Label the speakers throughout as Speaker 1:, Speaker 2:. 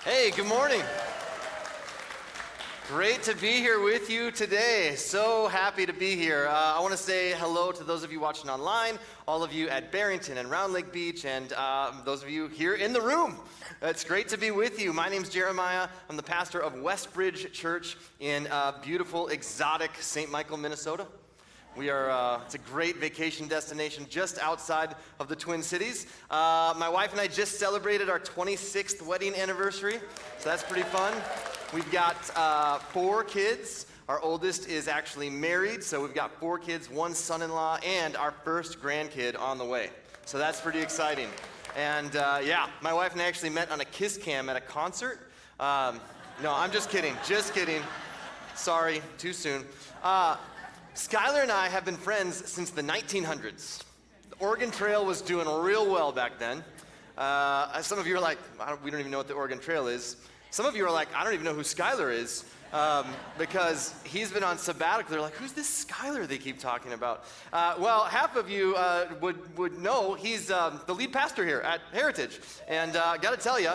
Speaker 1: Hey, good morning. Great to be here with you today. So happy to be here. I want to say hello to those of you watching online, all of you at Barrington and Round Lake Beach, and those of you here in the room. It's great to be with you. My name's Jeremiah. I'm the pastor of Westbridge Church in beautiful, exotic St. Michael, Minnesota. It's a great vacation destination just outside of the Twin Cities. My wife and I just celebrated our 26th wedding anniversary, so that's pretty fun. We've got 4 kids. Our oldest is actually married, so we've got 4 kids, 1 son-in-law, and our first grandkid on the way. So that's pretty exciting. And my wife and I actually met on a kiss cam at a concert. No, I'm just kidding, Sorry, too soon. Skylar and I have been friends since the 1900s. The Oregon Trail was doing real well back then. Some of you are like, we don't even know what the Oregon Trail is. Some of you are like, I don't even know who Skylar is, because he's been on sabbatical. They're like, who's this Skylar they keep talking about? Well, half of you would know he's the lead pastor here at Heritage. And got to tell you,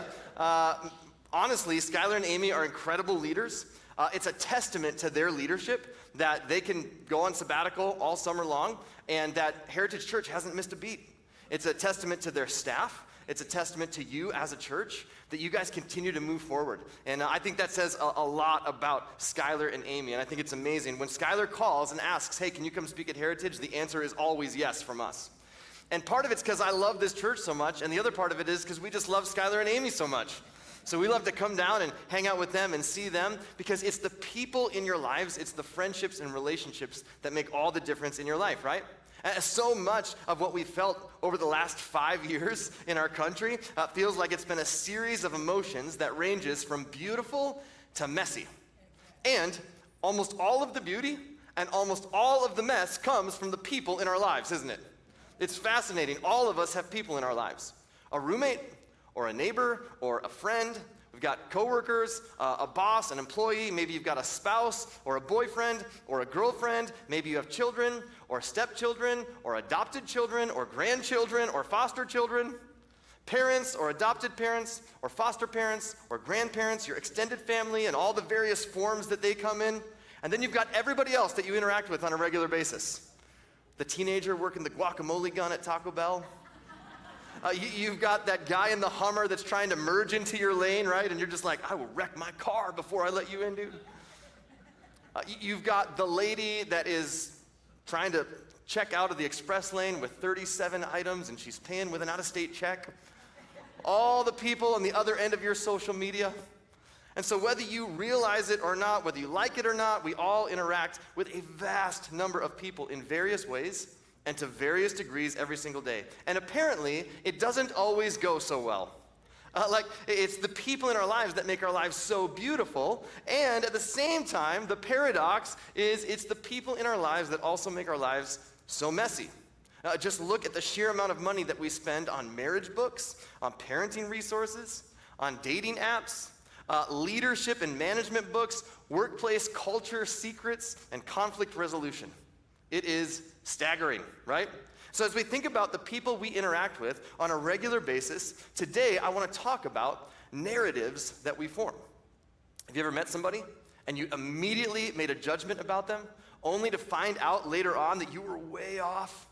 Speaker 1: honestly, Skylar and Amy are incredible leaders. It's a testament to their leadership that they can go on sabbatical all summer long and that Heritage Church hasn't missed a beat. It's a testament to their staff. It's a testament to you as a church that you guys continue to move forward. And I think that says a lot about Skylar and Amy. And I think it's amazing. When Skylar calls and asks, hey, can you come speak at Heritage? The answer is always yes from us. And part of it's because I love this church so much. And the other part of it is because we just love Skylar and Amy so much. So we love to come down and hang out with them and see them because it's the people in your lives, it's the friendships and relationships that make all the difference in your life, right? So much of what we've felt over the last 5 years in our country feels like it's been a series of emotions that ranges from beautiful to messy. And almost all of the beauty and almost all of the mess comes from the people in our lives, isn't it? It's fascinating. All of us have people in our lives. A roommate, or a neighbor, or a friend. We've got coworkers, a boss, an employee. Maybe you've got a spouse, or a boyfriend, or a girlfriend. Maybe you have children, or stepchildren, or adopted children, or grandchildren, or foster children. Parents, or adopted parents, or foster parents, or grandparents, your extended family, and all the various forms that they come in. And then you've got everybody else that you interact with on a regular basis. The teenager working the guacamole gun at Taco Bell. You've got that guy in the Hummer that's trying to merge into your lane, right? And you're just like, I will wreck my car before I let you in, dude. You've got the lady that is trying to check out of the express lane with 37 items and she's paying with an out-of-state check. All the people on the other end of your social media. And so whether you realize it or not, whether you like it or not, we all interact with a vast number of people in various ways and to various degrees every single day. And apparently, it doesn't always go so well. It's the people in our lives that make our lives so beautiful, and at the same time, the paradox is it's the people in our lives that also make our lives so messy. Just look at the sheer amount of money that we spend on marriage books, on parenting resources, on dating apps, leadership and management books, workplace culture secrets, and conflict resolution. It is staggering, right? So as we think about the people we interact with on a regular basis, today I want to talk about narratives that we form. Have you ever met somebody and you immediately made a judgment about them only to find out later on that you were way off?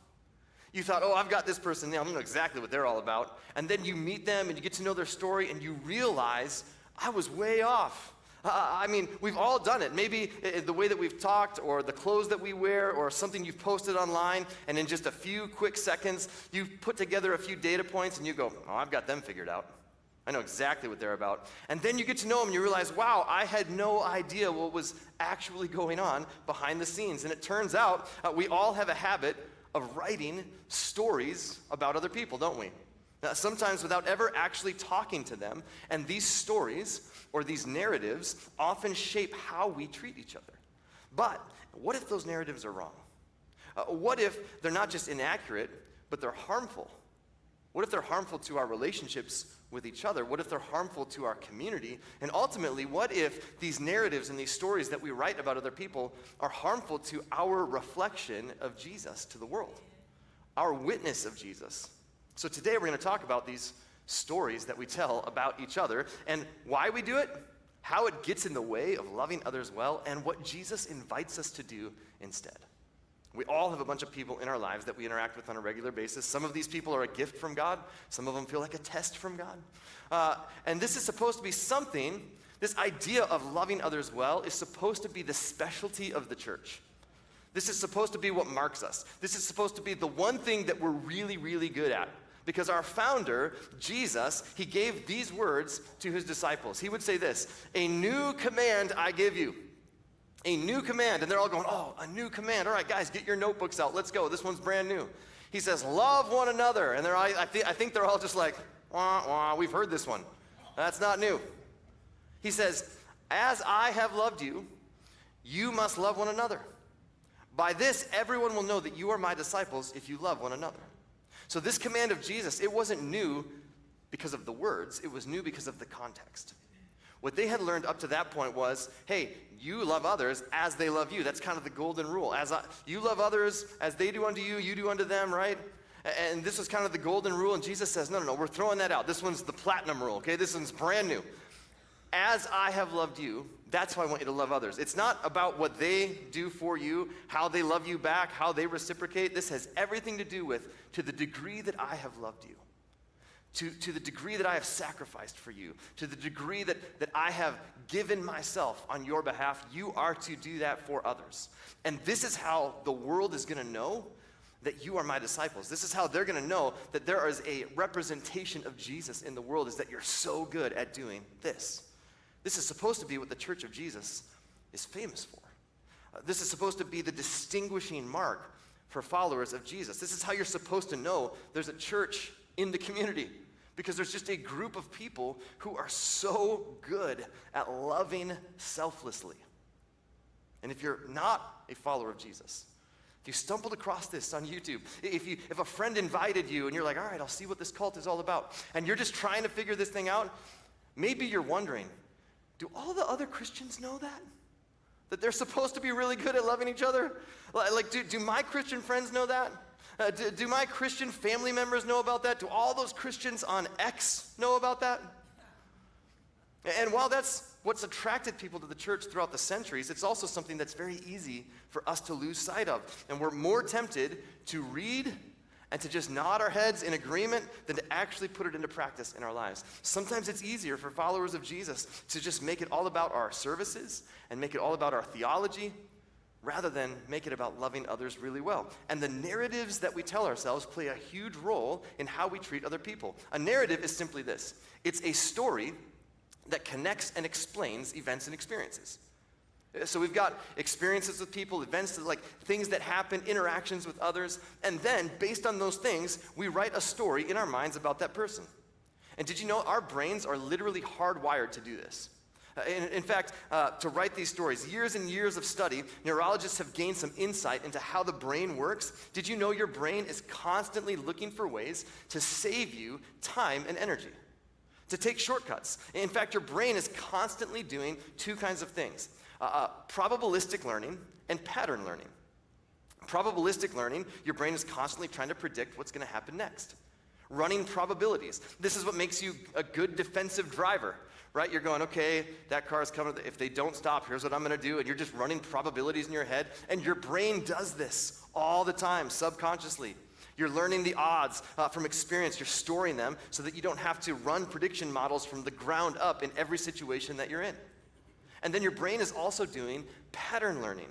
Speaker 1: You thought, oh, I've got this person now, I know exactly what they're all about. And then you meet them and you get to know their story and you realize, I was way off. We've all done it. Maybe the way that we've talked or the clothes that we wear or something you've posted online, and in just a few quick seconds, you put together a few data points and you go, oh, I've got them figured out. I know exactly what they're about. And then you get to know them and you realize, wow, I had no idea what was actually going on behind the scenes. And it turns out we all have a habit of writing stories about other people, don't we? Now, sometimes without ever actually talking to them, and these stories or these narratives often shape how we treat each other. But what if those narratives are wrong? What if they're not just inaccurate, but they're harmful? What if they're harmful to our relationships with each other? What if they're harmful to our community? And ultimately, what if these narratives and these stories that we write about other people are harmful to our reflection of Jesus to the world, our witness of Jesus? So today we're going to talk about these stories that we tell about each other, and why we do it, how it gets in the way of loving others well, and what Jesus invites us to do instead. We all have a bunch of people in our lives that we interact with on a regular basis. Some of these people are a gift from God. Some of them feel like a test from God. And this is supposed to be something, this idea of loving others well is supposed to be the specialty of the church. This is supposed to be what marks us. This is supposed to be the one thing that we're really, really good at. Because our founder, Jesus, he gave these words to his disciples. He would say this, "A new command I give you." A new command. And they're all going, "Oh, a new command. All right, guys, get your notebooks out. Let's go. This one's brand new." He says, "Love one another." And I think they're all just like, "Wah, wah, we've heard this one. That's not new." He says, "As I have loved you, you must love one another. By this, everyone will know that you are my disciples if you love one another." So this command of Jesus, it wasn't new because of the words, it was new because of the context. What they had learned up to that point was, hey, you love others as they love you. That's kind of the golden rule. You love others as they do unto you, you do unto them, right? And this was kind of the golden rule, and Jesus says, no, we're throwing that out. This one's the platinum rule, okay? This one's brand new. As I have loved you, that's how I want you to love others. It's not about what they do for you, how they love you back, how they reciprocate. This has everything to do with, to the degree that I have loved you, to the degree that I have sacrificed for you, to the degree that I have given myself on your behalf, you are to do that for others. And this is how the world is going to know that you are my disciples. This is how they're going to know that there is a representation of Jesus in the world, is that you're so good at doing this. This is supposed to be what the Church of Jesus is famous for. This is supposed to be the distinguishing mark for followers of Jesus. This is how you're supposed to know there's a church in the community, because there's just a group of people who are so good at loving selflessly. And if you're not a follower of Jesus, if you stumbled across this on YouTube, if a friend invited you and you're like, all right, I'll see what this cult is all about, and you're just trying to figure this thing out, maybe you're wondering, do all the other Christians know that? That they're supposed to be really good at loving each other? Like, do my Christian friends know that? Do my Christian family members know about that? Do all those Christians on X know about that? And while that's what's attracted people to the church throughout the centuries, it's also something that's very easy for us to lose sight of. And we're more tempted to read and to just nod our heads in agreement than to actually put it into practice in our lives. Sometimes it's easier for followers of Jesus to just make it all about our services and make it all about our theology, rather than make it about loving others really well. And the narratives that we tell ourselves play a huge role in how we treat other people. A narrative is simply this. It's a story that connects and explains events and experiences. So we've got experiences with people, events, like things that happen, interactions with others, and then based on those things, we write a story in our minds about that person. And did you know our brains are literally hardwired to do this? In fact, to write these stories, years and years of study, neurologists have gained some insight into how the brain works. Did you know your brain is constantly looking for ways to save you time and energy, to take shortcuts? In fact, your brain is constantly doing two kinds of things. Probabilistic learning and pattern learning. Probabilistic learning, your brain is constantly trying to predict what's going to happen next. Running probabilities. This is what makes you a good defensive driver, right? You're going, okay, that car is coming. If they don't stop, here's what I'm going to do. And you're just running probabilities in your head. And your brain does this all the time, subconsciously. You're learning the odds from experience. You're storing them so that you don't have to run prediction models from the ground up in every situation that you're in. And then your brain is also doing pattern learning.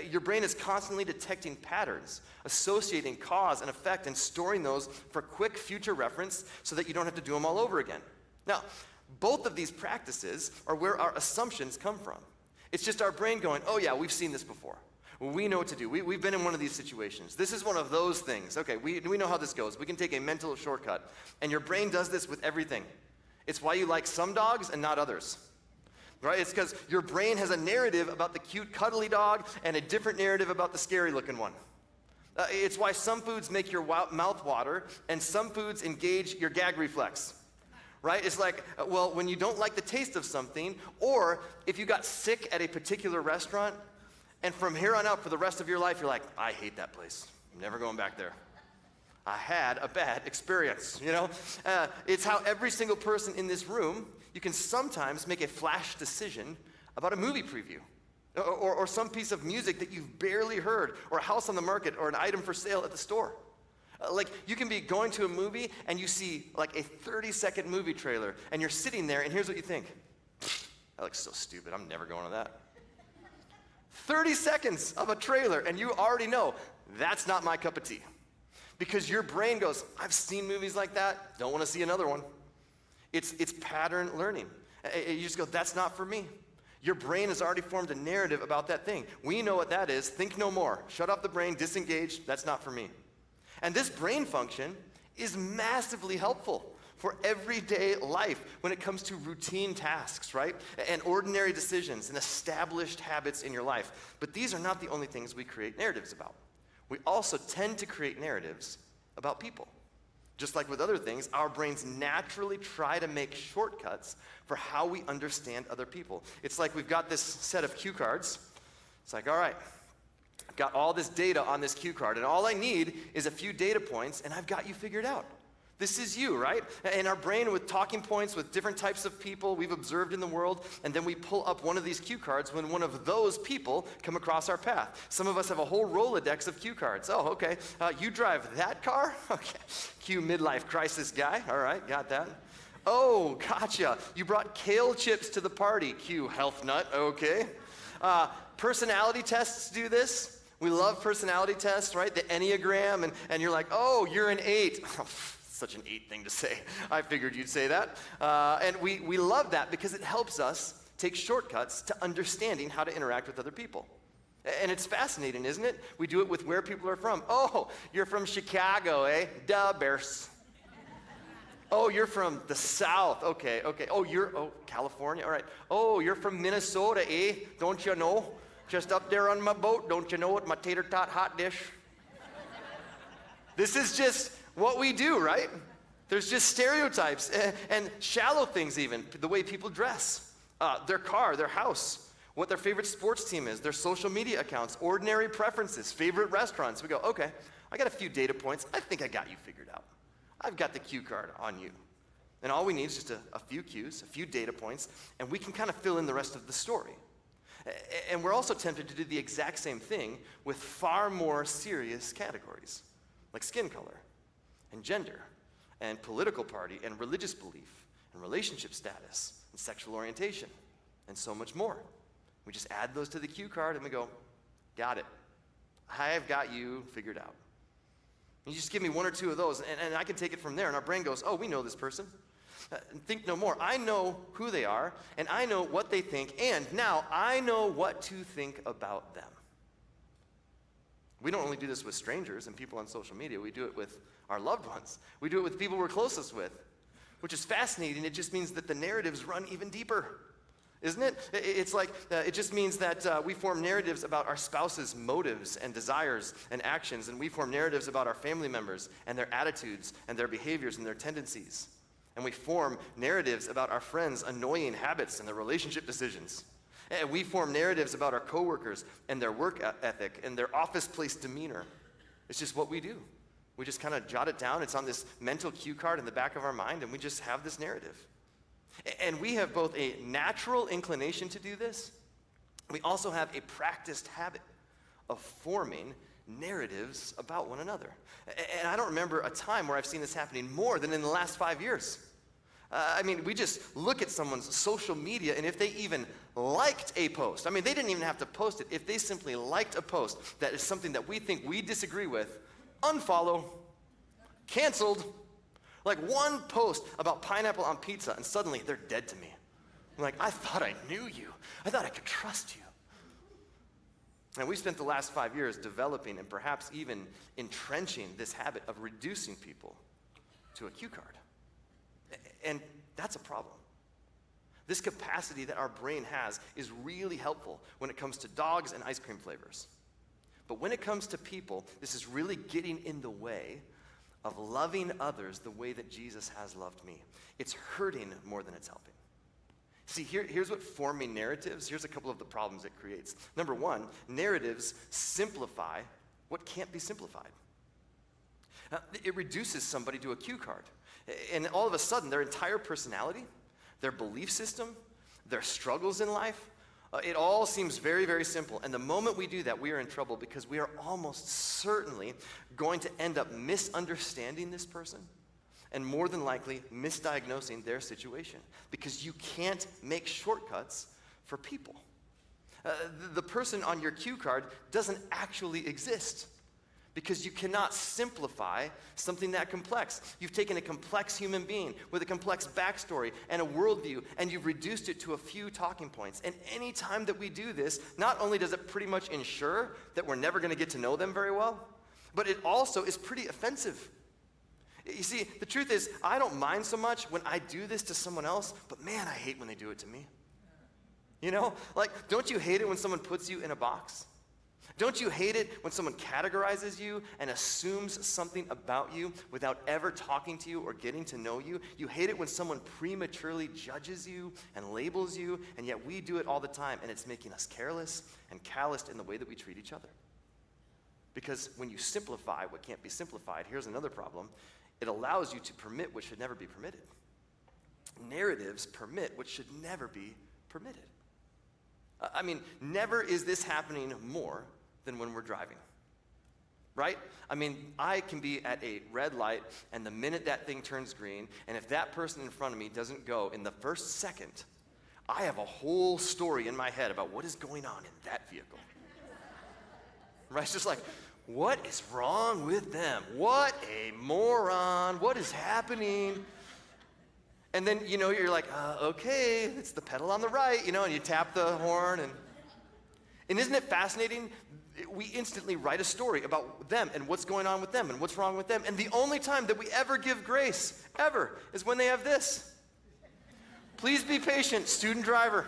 Speaker 1: Your brain is constantly detecting patterns, associating cause and effect, and storing those for quick future reference so that you don't have to do them all over again. Now, both of these practices are where our assumptions come from. It's just our brain going, oh yeah, we've seen this before. We know what to do. We've been in one of these situations. This is one of those things. Okay, we know how this goes. We can take a mental shortcut. And your brain does this with everything. It's why you like some dogs and not others. Right? It's because your brain has a narrative about the cute, cuddly dog and a different narrative about the scary-looking one. It's why some foods make your mouth water and some foods engage your gag reflex. Right? It's like, well, when you don't like the taste of something, or if you got sick at a particular restaurant, and from here on out for the rest of your life, you're like, I hate that place. I'm never going back there. I had a bad experience, It's how every single person in this room, you can sometimes make a flash decision about a movie preview, or some piece of music that you've barely heard, or a house on the market, or an item for sale at the store. Like, you can be going to a movie and you see like a 30-second movie trailer, and you're sitting there, and here's what you think. That looks so stupid, I'm never going to that. 30 seconds of a trailer, and you already know that's not my cup of tea. Because your brain goes, I've seen movies like that, don't want to see another one. It's pattern learning. You just go, that's not for me. Your brain has already formed a narrative about that thing. We know what that is. Think no more. Shut off the brain, disengage, that's not for me. And this brain function is massively helpful for everyday life when it comes to routine tasks, right? And ordinary decisions and established habits in your life. But these are not the only things we create narratives about. We also tend to create narratives about people. Just like with other things, our brains naturally try to make shortcuts for how we understand other people. It's like we've got this set of cue cards. It's like, all right, I've got all this data on this cue card, and all I need is a few data points, and I've got you figured out. This is you, right? In our brain, with talking points with different types of people we've observed in the world, and then we pull up one of these cue cards when one of those people come across our path. Some of us have a whole Rolodex of cue cards. Oh, okay. You drive that car? Okay. Cue midlife crisis guy. All right, got that. Oh, gotcha. You brought kale chips to the party. Cue health nut. Okay. Personality tests do this. We love personality tests, right? The Enneagram, and you're like, oh, you're an 8. Such an 8 thing to say. I figured you'd say that. And we love that because it helps us take shortcuts to understanding how to interact with other people. And it's fascinating, isn't it? We do it with where people are from. Oh, you're from Chicago, eh? Duh, Bears. Oh, you're from the South. Okay. Oh, California. All right. Oh, you're from Minnesota, eh? Don't you know? Just up there on my boat. Don't you know what my tater tot hot dish? This is just what we do, right? There's just stereotypes and shallow things even, the way people dress, their car, their house, what their favorite sports team is, their social media accounts, ordinary preferences, favorite restaurants. We go, okay, I got a few data points. I think I got you figured out. I've got the cue card on you. And all we need is just a few cues, a few data points, and we can kind of fill in the rest of the story. And we're also tempted to do the exact same thing with far more serious categories, like skin color, and gender, and political party, and religious belief, and relationship status, and sexual orientation, and so much more. We just add those to the cue card and we go, got it. I've got you figured out. You just give me one or two of those, and I can take it from there, and our brain goes, oh, we know this person. Think no more. I know who they are, and I know what they think, and now I know what to think about them. We don't only do this with strangers and people on social media. We do it with our loved ones. We do it with people we're closest with, which is fascinating. It just means that the narratives run even deeper, isn't it? It's like, it just means that we form narratives about our spouse's motives and desires and actions, and we form narratives about our family members and their attitudes and their behaviors and their tendencies. And we form narratives about our friends' annoying habits and their relationship decisions. And we form narratives about our coworkers and their work ethic and their office place demeanor. It's just what we do. We just kind of jot it down. It's on this mental cue card in the back of our mind, and we just have this narrative. And we have both a natural inclination to do this. We also have a practiced habit of forming narratives about one another. And I don't remember a time where I've seen this happening more than in the last 5 years. We just look at someone's social media, and if they even liked a post, they didn't even have to post it. If they simply liked a post that is something that we think we disagree with, unfollow, canceled. Like one post about pineapple on pizza, and suddenly they're dead to me. I'm like, I thought I knew you. I thought I could trust you. And we spent the last 5 years developing and perhaps even entrenching this habit of reducing people to a cue card. And that's a problem. This capacity that our brain has is really helpful when it comes to dogs and ice cream flavors. But when it comes to people, this is really getting in the way of loving others the way that Jesus has loved me. It's hurting more than it's helping. See, here's what forming narratives, here's a couple of the problems it creates. Number one, narratives simplify what can't be simplified. It reduces somebody to a cue card. And all of a sudden, their entire personality, their belief system, their struggles in life, it all seems very, very simple. And the moment we do that, we are in trouble because we are almost certainly going to end up misunderstanding this person and more than likely misdiagnosing their situation because you can't make shortcuts for people. The person on your cue card doesn't actually exist because you cannot simplify something that complex. You've taken a complex human being with a complex backstory and a worldview, and you've reduced it to a few talking points. And any time that we do this, not only does it pretty much ensure that we're never going to get to know them very well, but it also is pretty offensive. You see, the truth is, I don't mind so much when I do this to someone else, but man, I hate when they do it to me. You know, like, don't you hate it when someone puts you in a box? Don't you hate it when someone categorizes you and assumes something about you without ever talking to you or getting to know you? You hate it when someone prematurely judges you and labels you, and yet we do it all the time, and it's making us careless and calloused in the way that we treat each other. Because when you simplify what can't be simplified, here's another problem. It allows you to permit what should never be permitted. Narratives permit what should never be permitted. I mean, never is this happening more than when we're driving, right? I mean, I can be at a red light, and the minute that thing turns green, and if that person in front of me doesn't go in the first second, I have a whole story in my head about what is going on in that vehicle. Right? It's just like, what is wrong with them? What a moron. What is happening? And then, you know, you're like, okay, it's the pedal on the right, you know, and you tap the horn. And isn't it fascinating? We instantly write a story about them and what's going on with them and what's wrong with them. And the only time that we ever give grace, ever, is when they have this. Please be patient, student driver.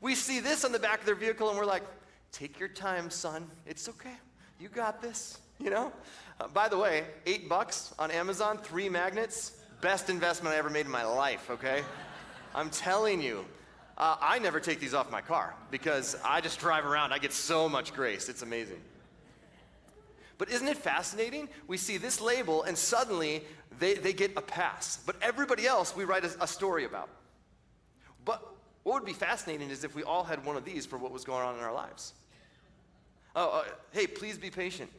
Speaker 1: We see this on the back of their vehicle and we're like, take your time, son. It's okay. You got this, you know? By the way, $8 on Amazon, 3 magnets. Best investment I ever made in my life, okay? I'm telling you. I never take these off my car because I just drive around. I get so much grace. It's amazing. But isn't it fascinating? We see this label and suddenly they get a pass. But everybody else we write a story about. But what would be fascinating is if we all had one of these for what was going on in our lives. Hey, please be patient.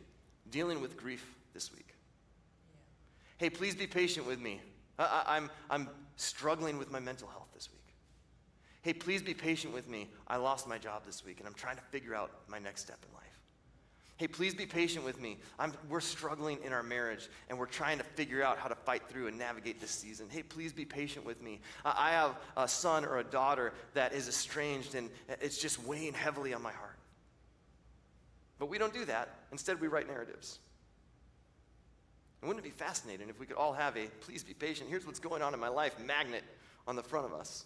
Speaker 1: Dealing with grief this week. Hey, please be patient with me. I'm struggling with my mental health this week. Hey, please be patient with me. I lost my job this week, and I'm trying to figure out my next step in life. Hey, please be patient with me. We're struggling in our marriage, and we're trying to figure out how to fight through and navigate this season. Hey, please be patient with me. I have a son or a daughter that is estranged, and it's just weighing heavily on my heart. But we don't do that. Instead, we write narratives. And wouldn't it be fascinating if we could all have a please be patient, here's what's going on in my life magnet on the front of us.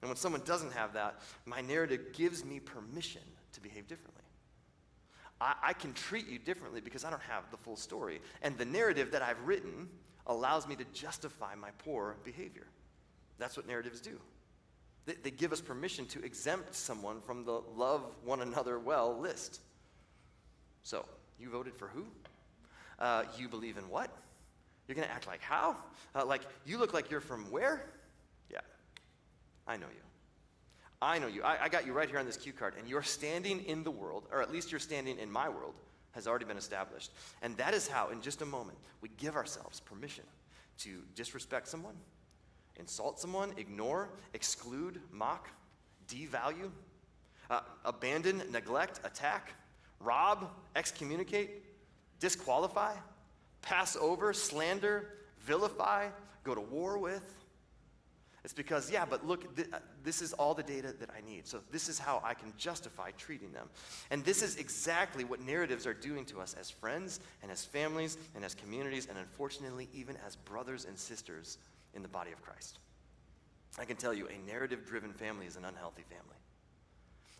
Speaker 1: And when someone doesn't have that, my narrative gives me permission to behave differently. I can treat you differently because I don't have the full story. And the narrative that I've written allows me to justify my poor behavior. That's what narratives do. They give us permission to exempt someone from the love one another well list. So, you voted for who? You believe in what? You're going to act like how? Like, you look like you're from where? Yeah, I know you. I know you. I got you right here on this cue card, and your standing in the world, or at least your standing in my world, has already been established. And that is how, in just a moment, we give ourselves permission to disrespect someone, insult someone, ignore, exclude, mock, devalue, abandon, neglect, attack, rob, excommunicate, disqualify, pass over, slander, vilify, go to war with. It's because, yeah, but look, this is all the data that I need. So this is how I can justify treating them. And this is exactly what narratives are doing to us as friends and as families and as communities and unfortunately even as brothers and sisters in the body of Christ. I can tell you, a narrative-driven family is an unhealthy family.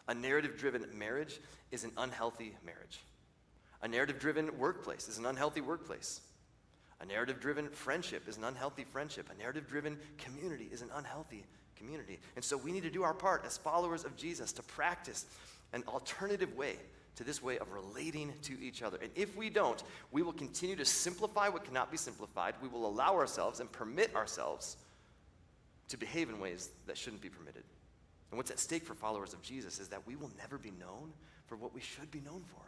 Speaker 1: A narrative-driven marriage is an unhealthy marriage. A narrative-driven workplace is an unhealthy workplace. A narrative-driven friendship is an unhealthy friendship. A narrative-driven community is an unhealthy community. And so we need to do our part as followers of Jesus to practice an alternative way to this way of relating to each other. And if we don't, we will continue to simplify what cannot be simplified. We will allow ourselves and permit ourselves to behave in ways that shouldn't be permitted. And what's at stake for followers of Jesus is that we will never be known for what we should be known for,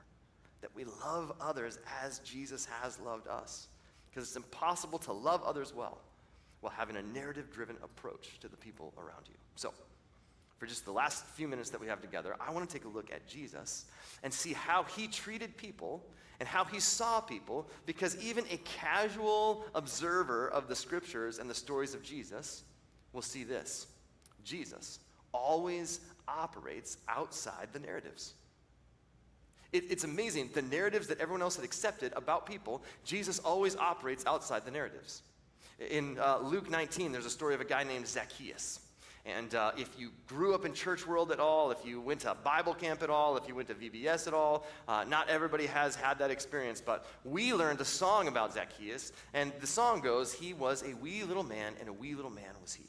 Speaker 1: that we love others as Jesus has loved us. Because it's impossible to love others well while having a narrative-driven approach to the people around you. So, for just the last few minutes that we have together, I want to take a look at Jesus and see how he treated people and how he saw people, because even a casual observer of the scriptures and the stories of Jesus will see this. Jesus always operates outside the narratives. It's amazing. The narratives that everyone else had accepted about people, Jesus always operates outside the narratives. In Luke 19, there's a story of a guy named Zacchaeus. And if you grew up in church world at all, if you went to Bible camp at all, if you went to VBS at all, not everybody has had that experience, but we learned a song about Zacchaeus, and the song goes, he was a wee little man, and a wee little man was he.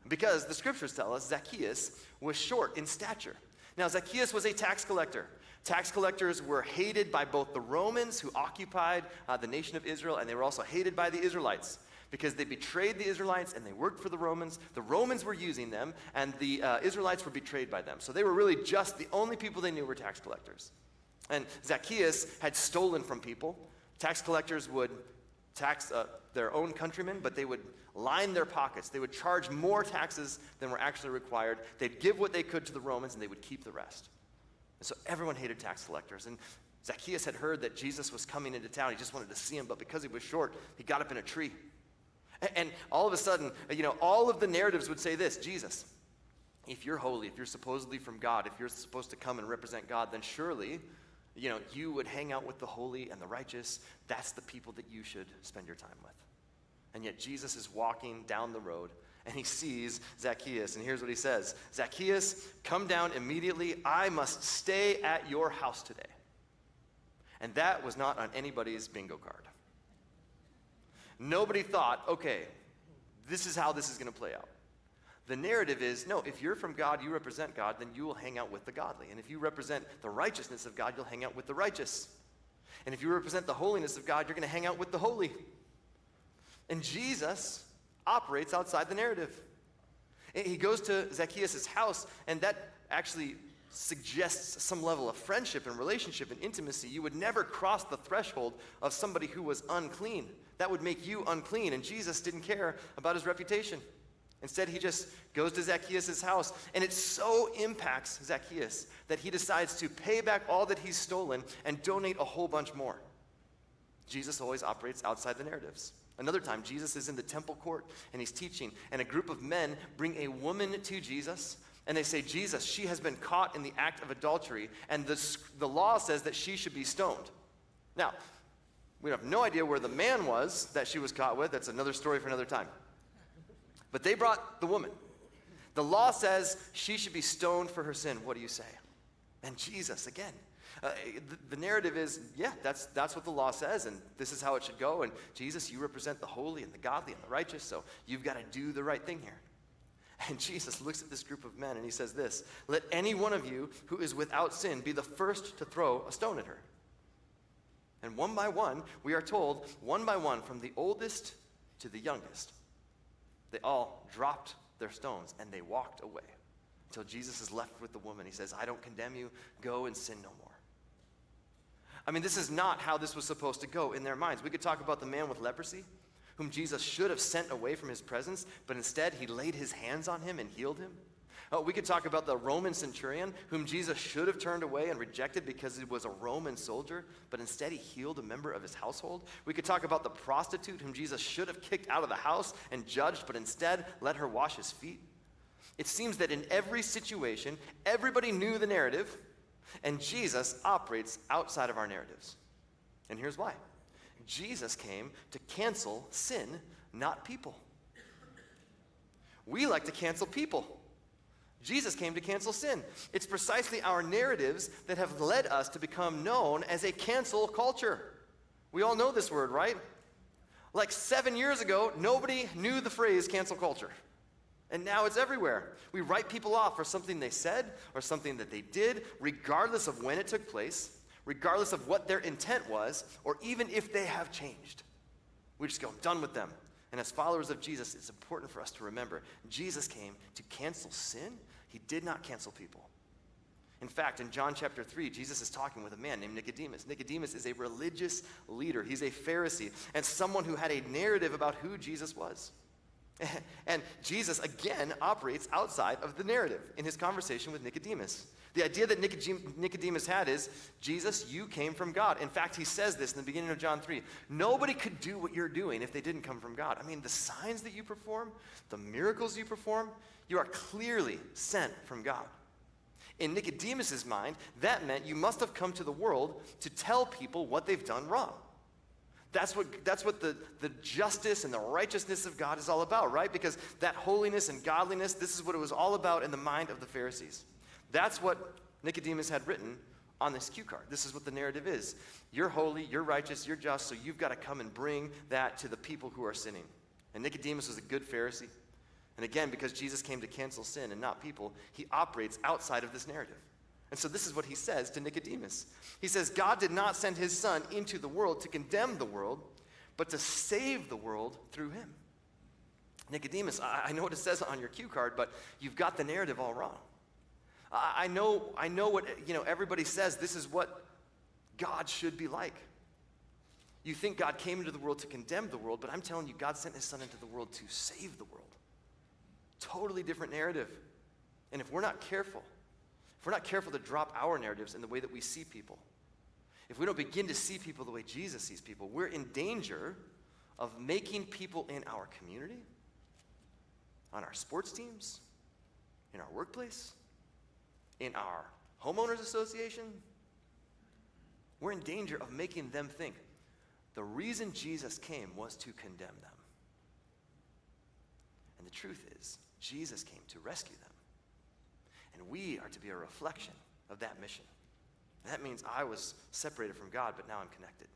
Speaker 1: Because the scriptures tell us Zacchaeus was short in stature. Now, Zacchaeus was a tax collector. Tax collectors were hated by both the Romans who occupied the nation of Israel, and they were also hated by the Israelites because they betrayed the Israelites and they worked for the Romans. The Romans were using them, and the Israelites were betrayed by them. So they were really just the only people they knew were tax collectors. And Zacchaeus had stolen from people. Tax collectors would tax their own countrymen, but they would line their pockets. They would charge more taxes than were actually required. They'd give what they could to the Romans, and they would keep the rest. And so everyone hated tax collectors. And Zacchaeus had heard that Jesus was coming into town. He just wanted to see him, but because he was short, he got up in a tree. And all of a sudden, all of the narratives would say this: Jesus, if you're holy, if you're supposedly from God, if you're supposed to come and represent God, then surely, you would hang out with the holy and the righteous. That's the people that you should spend your time with. And yet Jesus is walking down the road, and he sees Zacchaeus, and here's what he says: Zacchaeus, come down immediately. I must stay at your house today. And that was not on anybody's bingo card. Nobody thought, okay, this is how this is going to play out. The narrative is, no, if you're from God, you represent God, then you will hang out with the godly. And if you represent the righteousness of God, you'll hang out with the righteous. And if you represent the holiness of God, you're going to hang out with the holy. And Jesus operates outside the narrative. He goes to Zacchaeus' house, and that actually suggests some level of friendship and relationship and intimacy. You would never cross the threshold of somebody who was unclean. That would make you unclean, and Jesus didn't care about his reputation. Instead, he just goes to Zacchaeus' house, and it so impacts Zacchaeus that he decides to pay back all that he's stolen and donate a whole bunch more. Jesus always operates outside the narratives. Another time, Jesus is in the temple court, and he's teaching, and a group of men bring a woman to Jesus, and they say, Jesus, she has been caught in the act of adultery, and the law says that she should be stoned. Now, we have no idea where the man was that she was caught with. That's another story for another time. But they brought the woman. The law says she should be stoned for her sin. What do you say? And Jesus, again, the narrative is, yeah, that's what the law says, and this is how it should go. And Jesus, you represent the holy and the godly and the righteous, so you've got to do the right thing here. And Jesus looks at this group of men and he says this: let any one of you who is without sin be the first to throw a stone at her. And one by one, we are told, one by one, from the oldest to the youngest, they all dropped their stones and they walked away until Jesus is left with the woman. He says, I don't condemn you. Go and sin no more. I mean, this is not how this was supposed to go in their minds. We could talk about the man with leprosy, whom Jesus should have sent away from his presence, but instead he laid his hands on him and healed him. We could talk about the Roman centurion, whom Jesus should have turned away and rejected because he was a Roman soldier, but instead he healed a member of his household. We could talk about the prostitute, whom Jesus should have kicked out of the house and judged, but instead let her wash his feet. It seems that in every situation, everybody knew the narrative, and Jesus operates outside of our narratives. And here's why. Jesus came to cancel sin, not people. We like to cancel people. Jesus came to cancel sin. It's precisely our narratives that have led us to become known as a cancel culture. We all know this word, right? Like 7 years ago, nobody knew the phrase cancel culture. And now it's everywhere. We write people off for something they said or something that they did, regardless of when it took place, regardless of what their intent was, or even if they have changed. We just go, I'm done with them. And as followers of Jesus, it's important for us to remember, Jesus came to cancel sin. He did not cancel people. In fact, in John chapter 3, Jesus is talking with a man named Nicodemus. Nicodemus is a religious leader. He's a Pharisee and someone who had a narrative about who Jesus was. And Jesus, again, operates outside of the narrative in his conversation with Nicodemus. The idea that Nicodemus had is, Jesus, you came from God. In fact, he says this in the beginning of John 3. Nobody could do what you're doing if they didn't come from God. I mean, the signs that you perform, the miracles you perform, you are clearly sent from God. In Nicodemus's mind, that meant you must have come to the world to tell people what they've done wrong. That's what the justice and the righteousness of God is all about, right? Because that holiness and godliness, this is what it was all about in the mind of the Pharisees. That's what Nicodemus had written on this cue card. This is what the narrative is. You're holy, you're righteous, you're just, so you've got to come and bring that to the people who are sinning. And Nicodemus was a good Pharisee. And again, because Jesus came to cancel sin and not people, he operates outside of this narrative. And so this is what he says to Nicodemus. He says, God did not send his son into the world to condemn the world, but to save the world through him. Nicodemus, I know what it says on your cue card, but you've got the narrative all wrong. I know what everybody says this is what God should be like. You think God came into the world to condemn the world, but I'm telling you, God sent his son into the world to save the world. Totally different narrative. And if we're not careful to drop our narratives in the way that we see people, if we don't begin to see people the way Jesus sees people, we're in danger of making people in our community, on our sports teams, in our workplace, in our homeowners association, we're in danger of making them think the reason Jesus came was to condemn them. And the truth is, Jesus came to rescue them. And we are to be a reflection of that mission. And that means I was separated from God, but now I'm connected.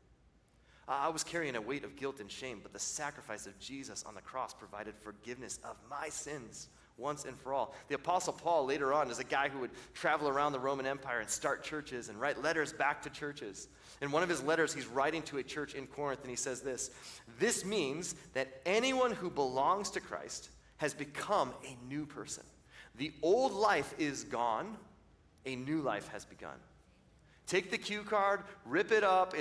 Speaker 1: I was carrying a weight of guilt and shame, but the sacrifice of Jesus on the cross provided forgiveness of my sins once and for all. The Apostle Paul later on is a guy who would travel around the Roman Empire and start churches and write letters back to churches. In one of his letters, he's writing to a church in Corinth, and he says this: "This means that anyone who belongs to Christ has become a new person. The old life is gone, a new life has begun." Take the cue card, rip it up.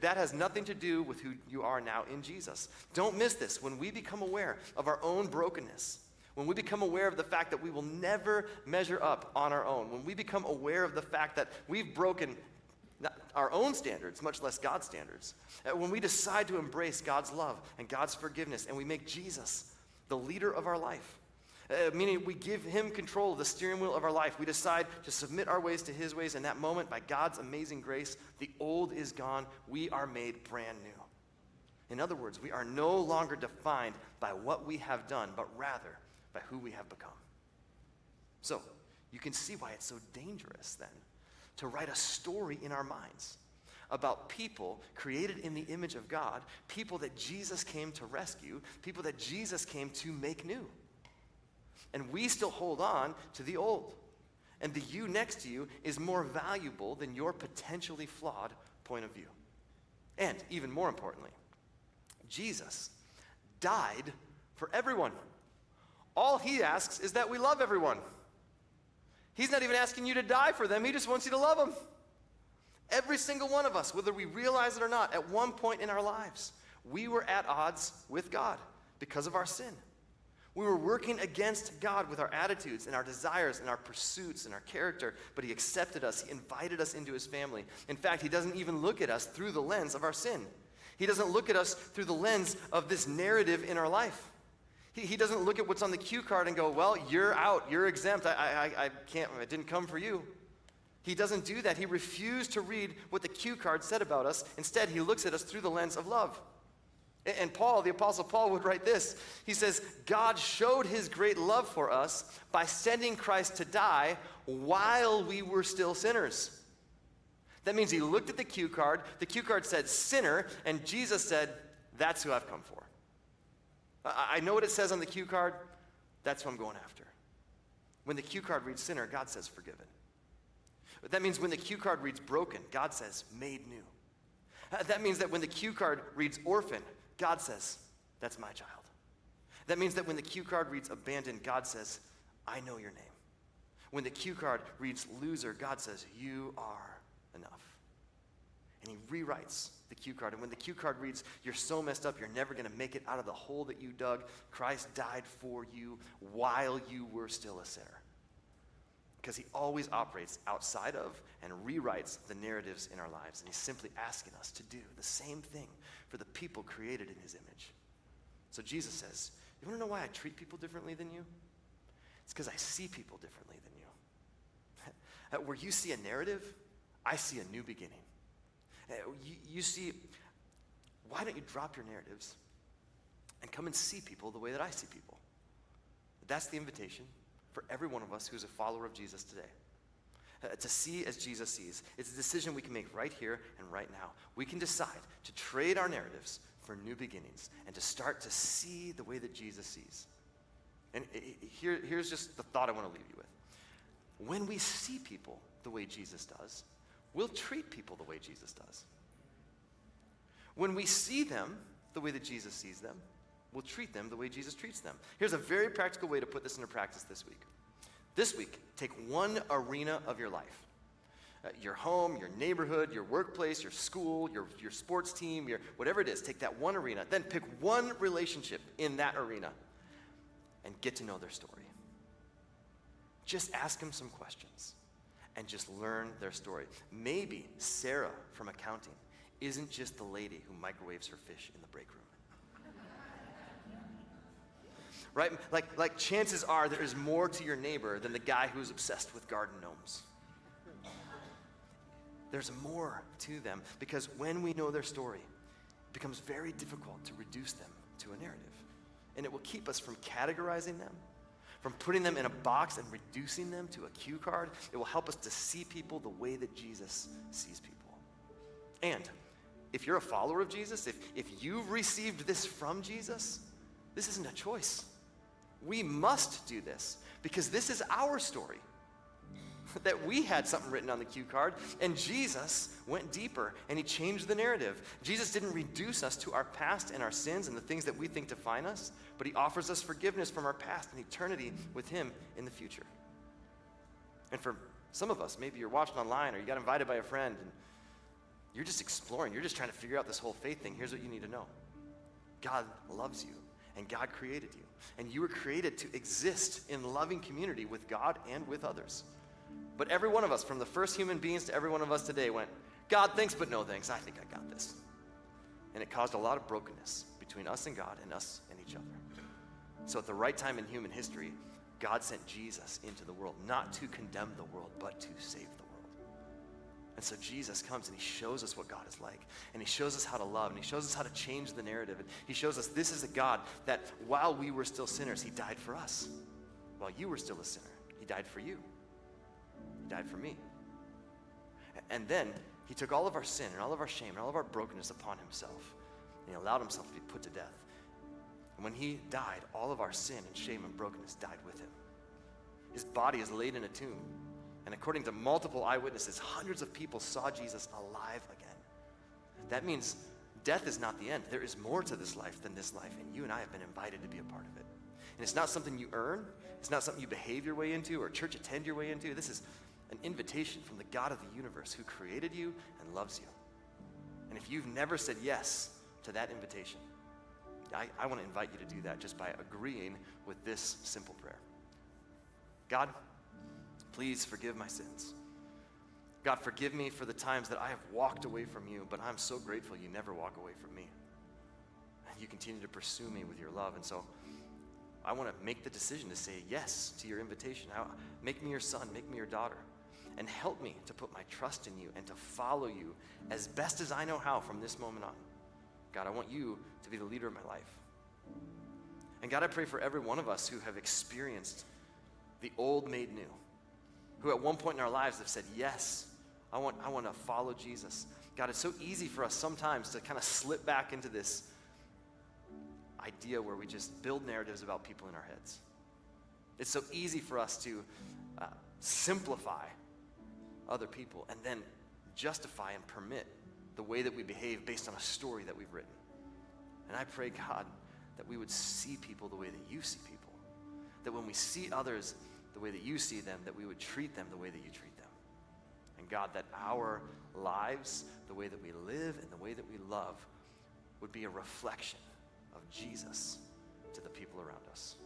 Speaker 1: That has nothing to do with who you are now in Jesus. Don't miss this. When we become aware of our own brokenness, when we become aware of the fact that we will never measure up on our own, when we become aware of the fact that we've broken our own standards, much less God's standards, when we decide to embrace God's love and God's forgiveness, and we make Jesus the leader of our life, meaning we give him control of the steering wheel of our life. We decide to submit our ways to his ways. In that moment, by God's amazing grace, the old is gone. We are made brand new. In other words, we are no longer defined by what we have done, but rather by who we have become. So, you can see why it's so dangerous then to write a story in our minds about people created in the image of God, people that Jesus came to rescue, people that Jesus came to make new. And we still hold on to the old. And the you next to you is more valuable than your potentially flawed point of view. And even more importantly, Jesus died for everyone. All he asks is that we love everyone. He's not even asking you to die for them. He just wants you to love them. Every single one of us, whether we realize it or not, at one point in our lives, we were at odds with God because of our sin. We were working against God with our attitudes and our desires and our pursuits and our character, but he accepted us. He invited us into his family. In fact, he doesn't even look at us through the lens of our sin. He doesn't look at us through the lens of this narrative in our life. He doesn't look at what's on the cue card and go, well, you're out, you're exempt, I can't, I didn't come for you. He doesn't do that. He refused to read what the cue card said about us. Instead, he looks at us through the lens of love. And Paul, the Apostle Paul, would write this. He says, God showed his great love for us by sending Christ to die while we were still sinners. That means he looked at the cue card said sinner, and Jesus said, that's who I've come for. I know what it says on the cue card, That's who I'm going after. When the cue card reads sinner, God says forgiven. But that means when the cue card reads broken, God says made new. That means that when the cue card reads orphan, God says, that's my child. That means that when the cue card reads abandoned, God says, I know your name. When the cue card reads loser, God says, you are enough. And he rewrites the cue card. And when the cue card reads, you're so messed up, you're never going to make it out of the hole that you dug, Christ died for you while you were still a sinner. Because he always operates outside of and rewrites the narratives in our lives. And he's simply asking us to do the same thing for the people created in his image. So Jesus says, you want to know why I treat people differently than you? It's because I see people differently than you. Where you see a narrative, I see a new beginning. You see, why don't you drop your narratives and come and see people the way that I see people? That's the invitation for every one of us who's a follower of Jesus today. To see as Jesus sees. It's a decision we can make right here and right now. We can decide to trade our narratives for new beginnings and to start to see the way that Jesus sees. And here's just the thought I want to leave you with. When we see people the way Jesus does, we'll treat people the way Jesus does. When we see them the way that Jesus sees them, we'll treat them the way Jesus treats them. Here's a very practical way to put this into practice this week. This week, take one arena of your life. Your home, your neighborhood, your workplace, your school, your sports team, whatever it is, take that one arena. Then pick one relationship in that arena and get to know their story. Just ask them some questions and just learn their story. Maybe Sarah from accounting isn't just the lady who microwaves her fish in the break room. Right? Like chances are there is more to your neighbor than the guy who's obsessed with garden gnomes. There's more to them because when we know their story, it becomes very difficult to reduce them to a narrative. And it will keep us from categorizing them, from putting them in a box and reducing them to a cue card. It will help us to see people the way that Jesus sees people. And if you're a follower of Jesus, if you've received this from Jesus, this isn't a choice. We must do this because this is our story. That we had something written on the cue card, and Jesus went deeper and he changed the narrative. Jesus didn't reduce us to our past and our sins and the things that we think define us, but he offers us forgiveness from our past and eternity with him in the future. And for some of us, maybe you're watching online or you got invited by a friend and you're just exploring, you're just trying to figure out this whole faith thing. Here's what you need to know. God loves you and God created you, and you were created to exist in loving community with God and with others. But every one of us, from the first human beings to every one of us today, went, God, thanks, but no thanks. I think I got this. And it caused a lot of brokenness between us and God and us and each other. So at the right time in human history, God sent Jesus into the world, not to condemn the world, but to save the world. And so Jesus comes and he shows us what God is like. And he shows us how to love. And he shows us how to change the narrative. And he shows us this is a God that while we were still sinners, he died for us. While you were still a sinner, he died for you. He died for me. And then he took all of our sin and all of our shame and all of our brokenness upon himself. And he allowed himself to be put to death. And when he died, all of our sin and shame and brokenness died with him. His body is laid in a tomb. And according to multiple eyewitnesses, hundreds of people saw Jesus alive again. That means death is not the end. There is more to this life than this life, and you and I have been invited to be a part of it. And it's not something you earn. It's not something you behave your way into or church attend your way into. This is an invitation from the God of the universe who created you and loves you. And if you've never said yes to that invitation, I want to invite you to do that just by agreeing with this simple prayer. God, please forgive my sins. God, forgive me for the times that I have walked away from you, but I'm so grateful you never walk away from me. And you continue to pursue me with your love. And so I want to make the decision to say yes to your invitation. Make me your son, make me your daughter, and help me to put my trust in you and to follow you as best as I know how from this moment on. God, I want you to be the leader of my life. And God, I pray for every one of us who have experienced the old made new, who at one point in our lives have said, yes, I want to follow Jesus. God, it's so easy for us sometimes to kind of slip back into this idea where we just build narratives about people in our heads. It's so easy for us to simplify other people and then justify and permit the way that we behave based on a story that we've written. And I pray, God, that we would see people the way that you see people. That when we see others the way that you see them, that we would treat them the way that you treat them. And God, that our lives, the way that we live and the way that we love, would be a reflection of Jesus to the people around us.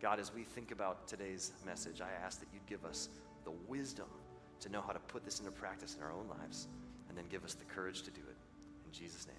Speaker 1: God, as we think about today's message, I ask that you'd give us the wisdom to know how to put this into practice in our own lives, and then give us the courage to do it. In Jesus' name.